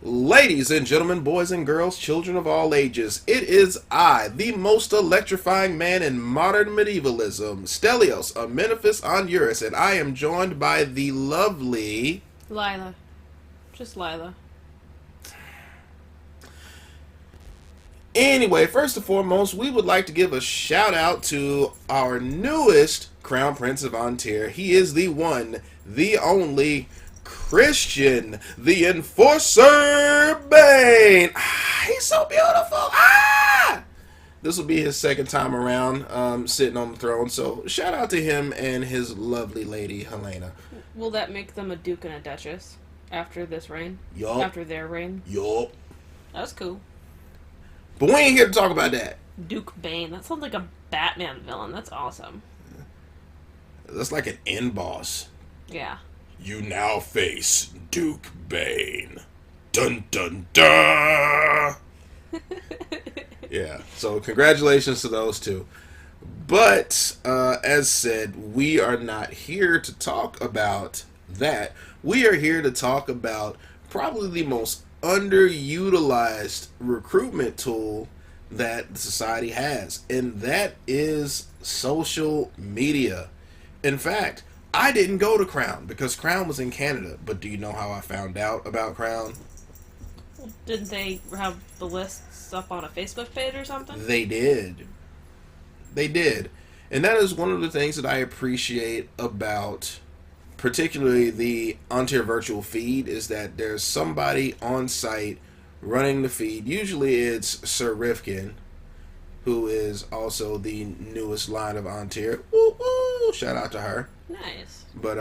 Ladies and gentlemen, boys and girls, children of all ages, it is I, the most electrifying man in modern medievalism, Stelios, Amenephis on Eurus, and I am joined by the lovely... Lila. Just Lila. Anyway, first and foremost, we would like to give a shout out to our newest Crown Prince of Ontir. He is the one, the only... Christian, the Enforcer Bane. He's so beautiful. This will be his second time around sitting on the throne. So shout out to him and his lovely lady, Helena. Will that make them a duke and a duchess after this reign? Yup. After their reign? Yup. That's cool. But we ain't here to talk about that. Duke Bane. That sounds like a Batman villain. That's awesome. That's like an end boss. Yeah. You now face Duke Bane. Dun dun dun! Yeah, so congratulations to those two. But, as said, we are not here to talk about that. We are here to talk about probably the most underutilized recruitment tool that the society has, and that is social media. In fact, I didn't go to Crown because Crown was in Canada. But do you know how I found out about Crown? Well, didn't they have the lists up on a Facebook page or something? They did. They did. And that is one of the things that I appreciate about particularly the Ontario virtual feed is that there's somebody on site running the feed. Usually it's Sir Rifkin, who is also the newest line of Ontario. Woo woo! Shout out to her. Nice. But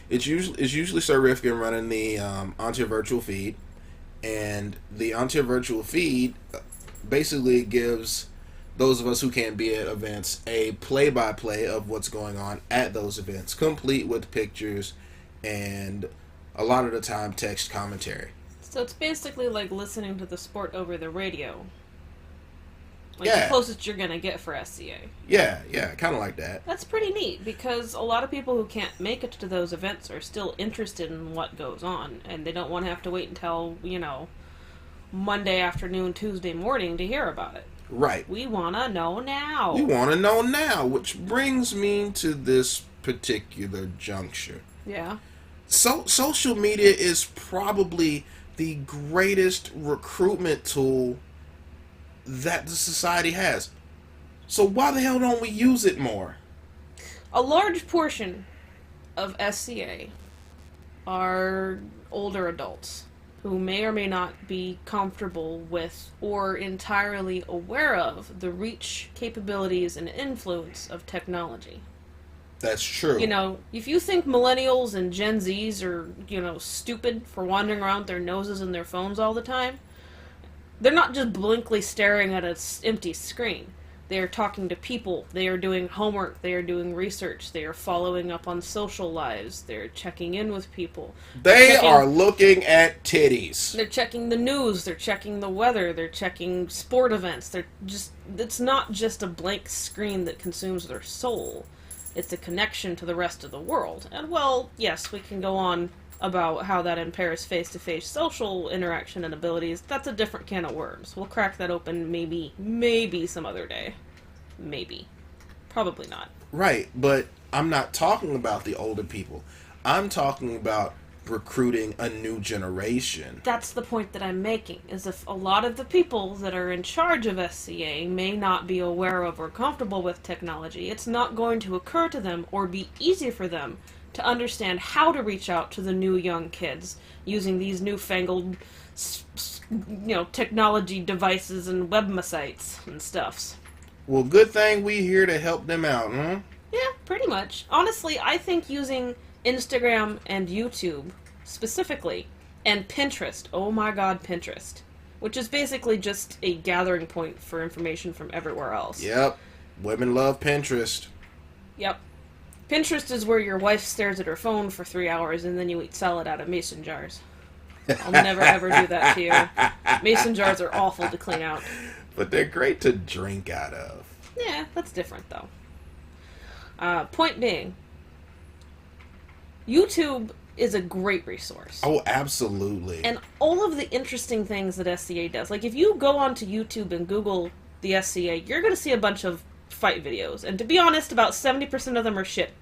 it's usually Sir Rifkin running the Ontario virtual feed, and the Ontario virtual feed basically gives those of us who can't be at events a play-by-play of what's going on at those events, complete with pictures and a lot of the time text commentary. So it's basically like listening to the sport over the radio. Like Yeah. the closest you're gonna get for SCA. Yeah, kind of like that. That's pretty neat because a lot of people who can't make it to those events are still interested in what goes on, and they don't want to have to wait until, Monday afternoon, Tuesday morning to hear about it. Right. We want to know now. We want to know now, which brings me to this particular juncture. Yeah. So, social media is probably the greatest recruitment tool that the society has. So why the hell don't we use it more? A large portion of SCA are older adults who may or may not be comfortable with or entirely aware of the reach, capabilities, and influence of technology. That's true. If you think millennials and Gen Zs are, stupid for wandering around with their noses in their phones all the time, they're not just blankly staring at an empty screen. They are talking to people. They are doing homework. They are doing research. They are following up on social lives. They're checking in with people. They are looking at titties. They're checking the news. They're checking the weather. They're checking sport events. It's not just a blank screen that consumes their soul. It's a connection to the rest of the world. And, well, yes, we can go on about how that impairs face-to-face social interaction and abilities. That's a different can of worms. We'll crack that open maybe some other day. Maybe. Probably not. Right, but I'm not talking about the older people. I'm talking about recruiting a new generation. That's the point that I'm making, is if a lot of the people that are in charge of SCA may not be aware of or comfortable with technology, it's not going to occur to them or be easy for them to understand how to reach out to the new young kids using these newfangled, technology devices and websites and stuffs. Well, good thing we here to help them out, huh? Yeah, pretty much. Honestly, I think using Instagram and YouTube, specifically, and Pinterest, oh my god, Pinterest, which is basically just a gathering point for information from everywhere else. Yep. Women love Pinterest. Yep. Pinterest is where your wife stares at her phone for 3 hours and then you eat salad out of mason jars. I'll never ever do that to you. Mason jars are awful to clean out. But they're great to drink out of. Yeah, that's different though. Point being, YouTube is a great resource. Oh, absolutely. And all of the interesting things that SCA does. Like, if you go onto YouTube and Google the SCA, you're going to see a bunch of fight videos. And to be honest, about 70% of them are shit.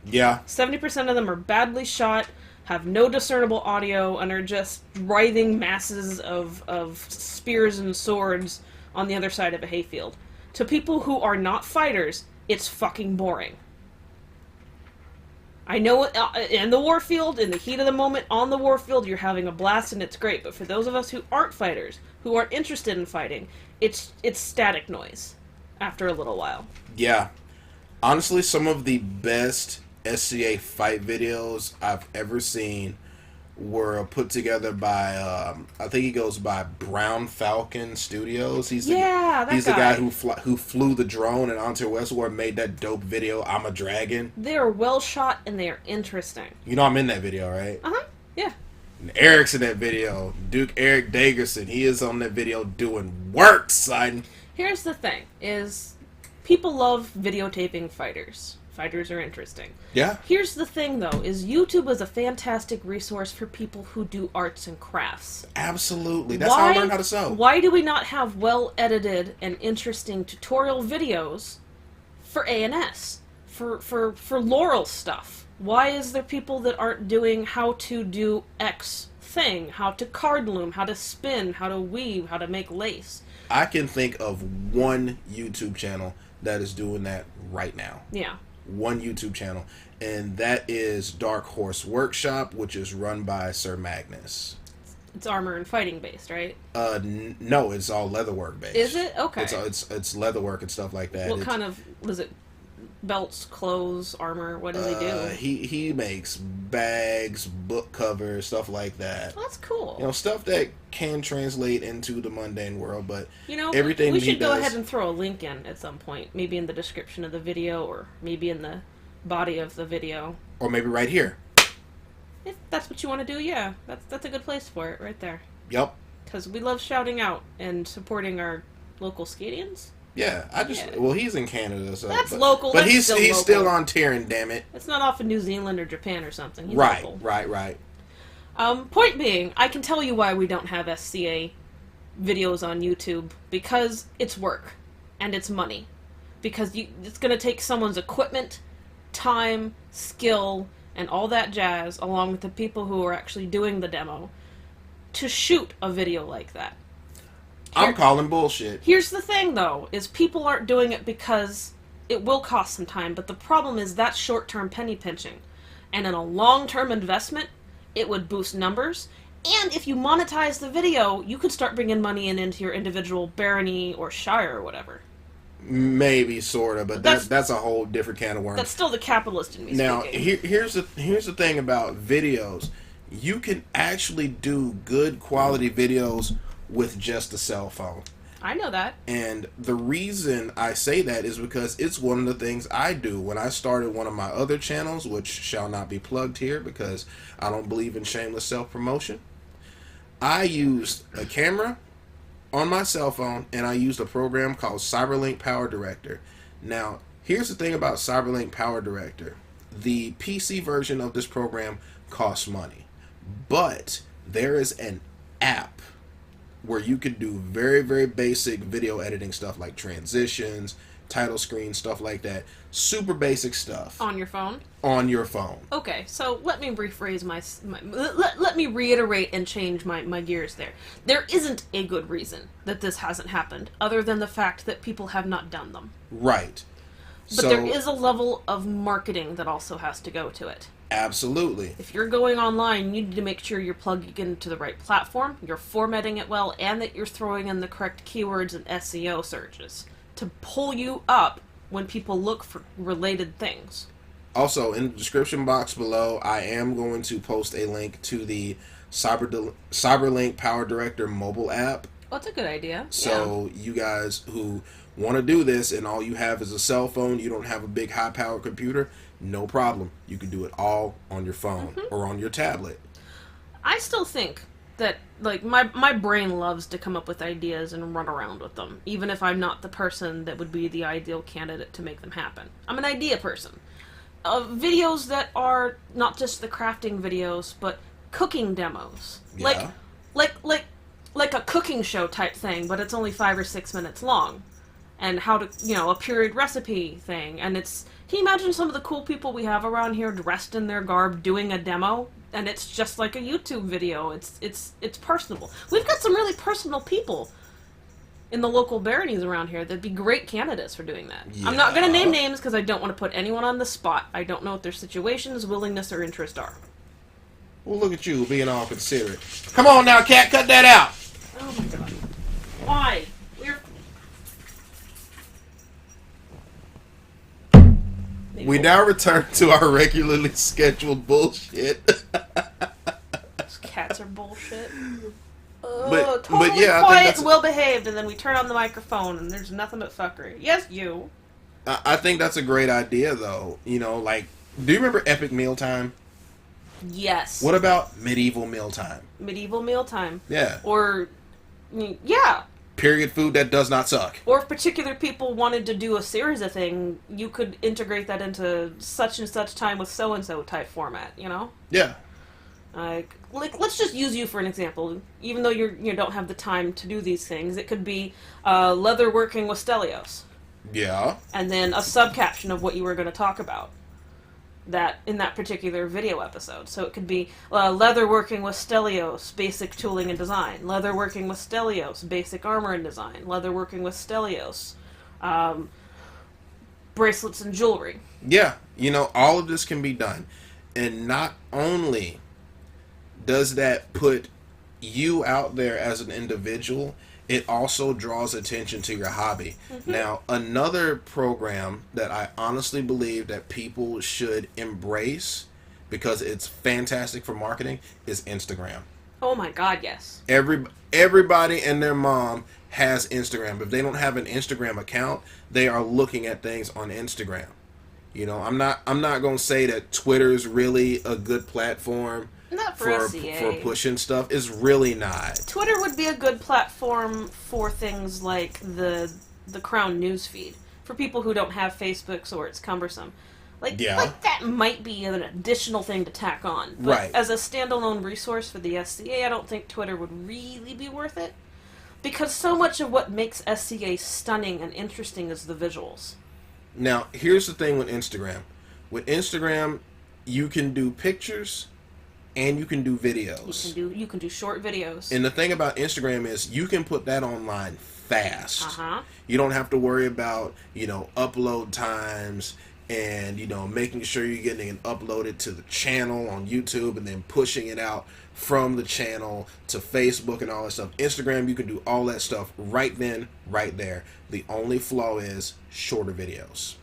Yeah. 70% of them are badly shot, have no discernible audio, and are just writhing masses of spears and swords on the other side of a hayfield. To people who are not fighters, it's fucking boring. I know in the warfield, in the heat of the moment, on the warfield, you're having a blast and it's great. But for those of us who aren't fighters, who aren't interested in fighting, it's static noise after a little while. Yeah. Honestly, some of the best SCA fight videos I've ever seen were put together by, I think he goes by Brown Falcon Studios. He's the guy who flew the drone, and Ante Westward made that dope video, I'm a Dragon. They are well shot and they are interesting. You know I'm in that video, right? Uh-huh, yeah. And Eric's in that video. Duke Eric Dagerson, he is on that video doing work, son. Here's the thing, is people love videotaping fighters. Fighters are interesting. Yeah. Here's the thing, though, is YouTube is a fantastic resource for people who do arts and crafts. Absolutely. That's how I learned how to sew. Why do we not have well-edited and interesting tutorial videos for A&S? For Laurel stuff? Why is there people that aren't doing how to do X thing? How to card loom, how to spin, how to weave, how to make lace? I can think of one YouTube channel that is doing that right now. Yeah. One YouTube channel, and that is Dark Horse Workshop, which is run by Sir Magnus. It's armor and fighting based, right? No, it's all leatherwork based. Is it? Okay. It's leatherwork and stuff like that. What kind of was it? Belts, clothes, armor? What does he do? He makes bags, book covers, stuff like that. That's cool. You know, stuff that can translate into the mundane world, but everything we should go ahead and throw a link in at some point, maybe in the description of the video, or maybe in the body of the video, or maybe right here. If that's what you want to do, yeah, that's a good place for it, right there. Yep. Because we love shouting out and supporting our local Scadians. Yeah, well, he's in Canada, so that's local. But he's still on Terran, damn it. It's not off in New Zealand or Japan or something. He's right, local. right. Point being, I can tell you why we don't have SCA videos on YouTube, because it's work and it's money. Because it's going to take someone's equipment, time, skill, and all that jazz, along with the people who are actually doing the demo, to shoot a video like that. I'm calling bullshit. Here's the thing, though, is people aren't doing it because it will cost some time, but the problem is that's short-term penny pinching. And in a long-term investment, it would boost numbers, and if you monetize the video, you could start bringing money into your individual barony or shire or whatever. Maybe, sort of, but that's a whole different can of worms. That's still the capitalist in me now, speaking. Here's the thing about videos. You can actually do good quality videos with just a cell phone. I know that. And the reason I say that is because it's one of the things I do. When I started one of my other channels, which shall not be plugged here because I don't believe in shameless self-promotion, I used a camera on my cell phone, and I used a program called Cyberlink Power Director. Now, here's the thing about Cyberlink Power Director. The PC version of this program costs money, but there is an app where you could do very, very basic video editing stuff like transitions, title screen, stuff like that. Super basic stuff. On your phone? On your phone. Okay, so let me rephrase let me reiterate and change my gears there. There isn't a good reason that this hasn't happened, other than the fact that people have not done them. Right. But there is a level of marketing that also has to go to it. Absolutely. If you're going online, you need to make sure you're plugging into the right platform, you're formatting it well, and that you're throwing in the correct keywords and SEO searches to pull you up when people look for related things. Also, in the description box below, I am going to post a link to the Cyberlink Power Director mobile app. Well, that's a good idea. So you guys who want to do this and all you have is a cell phone, you don't have a big high-powered computer, no problem. You can do it all on your phone or on your tablet. I still think that, like, my brain loves to come up with ideas and run around with them, even if I'm not the person that would be the ideal candidate to make them happen. I'm an idea person. videos that are not just the crafting videos, but cooking demos. Yeah. Like a cooking show type thing, but it's only 5 or 6 minutes long. And how to, a period recipe thing. And can you imagine some of the cool people we have around here dressed in their garb doing a demo? And it's just like a YouTube video. It's personable. We've got some really personal people in the local baronies around here that'd be great candidates for doing that. Yeah. I'm not going to name names because I don't want to put anyone on the spot. I don't know what their situations, willingness, or interest are. Well, look at you being all considerate. Come on now, Cat, cut that out. Oh my god. Why? We now return to our regularly scheduled bullshit. Those cats are bullshit. But yeah, quiet I think and well behaved, and then we turn on the microphone, and there's nothing but fuckery. Yes, you. I think that's a great idea, though. Do you remember Epic Mealtime? Yes. What about Medieval Mealtime? Medieval Mealtime. Yeah. Or, yeah. Period food that does not suck. Or if particular people wanted to do a series of thing, you could integrate that into such and such time with so-and-so type format, Yeah. Let's just use you for an example. Even though you don't have the time to do these things, it could be leather working with Stelios. Yeah. And then a subcaption of what you were going to talk about in that particular video episode. So it could be leather working with Stelios, basic tooling and design. Leather working with Stelios, basic armor and design. Leather working with Stelios, bracelets and jewelry. Yeah. All of this can be done. And not only does that put you out there as an individual, it also draws attention to your hobby. Mm-hmm. Now, another program that I honestly believe that people should embrace because it's fantastic for marketing is Instagram. Oh my god, yes. Everybody and their mom has Instagram. If they don't have an Instagram account, they are looking at things on Instagram. I'm not going to say that Twitter's really a good platform. Not for SCA. For pushing stuff. It's really not. Twitter would be a good platform for things like the Crown newsfeed. For people who don't have Facebooks or it's cumbersome. Like that might be an additional thing to tack on. But right. As a standalone resource for the SCA, I don't think Twitter would really be worth it. Because so much of what makes SCA stunning and interesting is the visuals. Now, here's the thing with Instagram. With Instagram, you can do pictures and you can do videos. You can do short videos. And the thing about Instagram is you can put that online fast. Uh-huh. You don't have to worry about, upload times and, making sure you're getting it uploaded to the channel on YouTube and then pushing it out from the channel to Facebook and all that stuff. Instagram, you can do all that stuff right then, right there. The only flaw is shorter videos.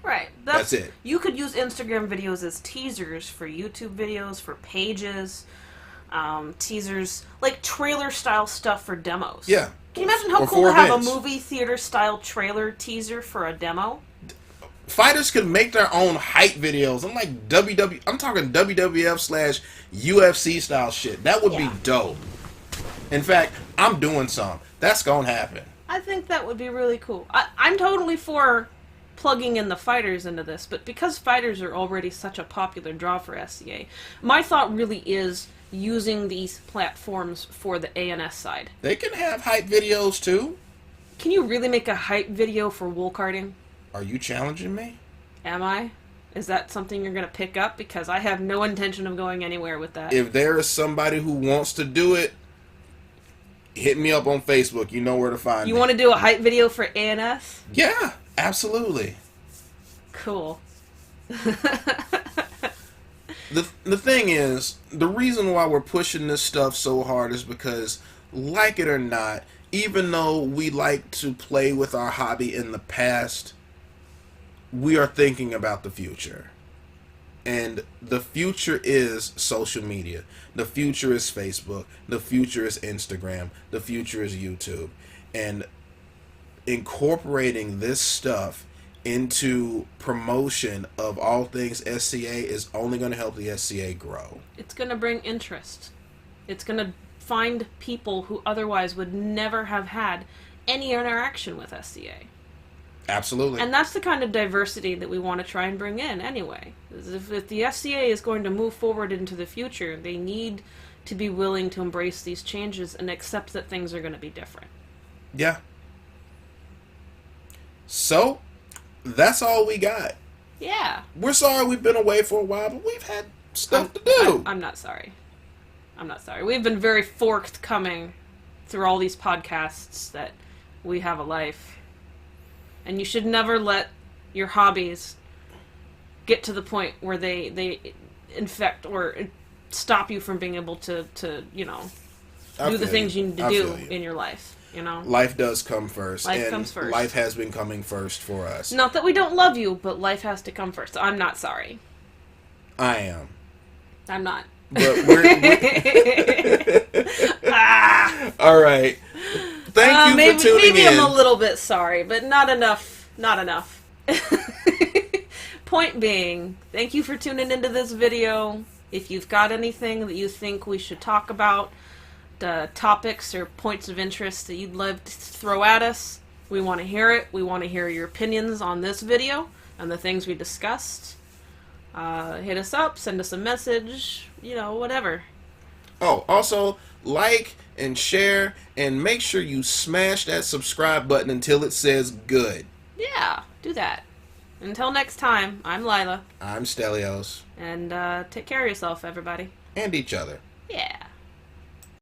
Right. That's it. You could use Instagram videos as teasers for YouTube videos, for pages, teasers, like trailer-style stuff for demos. Yeah. Can you imagine how cool to have a movie theater-style trailer teaser for a demo? Fighters could make their own hype videos. I'm talking WWF/UFC style shit. That would be dope. In fact, I'm doing some. That's gonna happen. I think that would be really cool. I'm totally for plugging in the fighters into this, but because fighters are already such a popular draw for SCA, my thought really is using these platforms for the ANS side. They can have hype videos too. Can you really make a hype video for wool carding? Are you challenging me? Am I? Is that something you're going to pick up? Because I have no intention of going anywhere with that. If there is somebody who wants to do it, hit me up on Facebook. You know where to find me. You want to do a hype video for ANS? Yeah, absolutely. Cool. The thing is, the reason why we're pushing this stuff so hard is because, like it or not, even though we like to play with our hobby in the past, we are thinking about the future. And the future is social media. The future is Facebook. The future is Instagram. The future is YouTube. And incorporating this stuff into promotion of all things SCA is only going to help the SCA grow. It's going to bring interest. It's going to find people who otherwise would never have had any interaction with SCA. Absolutely. And that's the kind of diversity that we want to try and bring in anyway. If the SCA is going to move forward into the future, they need to be willing to embrace these changes and accept that things are going to be different. Yeah. So, that's all we got. Yeah. We're sorry we've been away for a while, but we've had stuff to do. I'm not sorry. I'm not sorry. We've been very forthcoming through all these podcasts that we have a life. And you should never let your hobbies get to the point where they infect or stop you from being able to do the things you need to do in your life. Life does come first. Life comes first. Life has been coming first for us. Not that we don't love you, but life has to come first. So I'm not sorry. I am. I'm not. But we're all right. Thank you for tuning in. Maybe I'm a little bit sorry, but not enough. Not enough. Point being, thank you for tuning into this video. If you've got anything that you think we should talk about, topics or points of interest that you'd love to throw at us, we want to hear it. We want to hear your opinions on this video and the things we discussed. Hit us up, send us a message, whatever. Oh, also, like and share, and make sure you smash that subscribe button until it says good. Yeah, do that. Until next time, I'm Lila. I'm Stelios. And take care of yourself, everybody. And each other.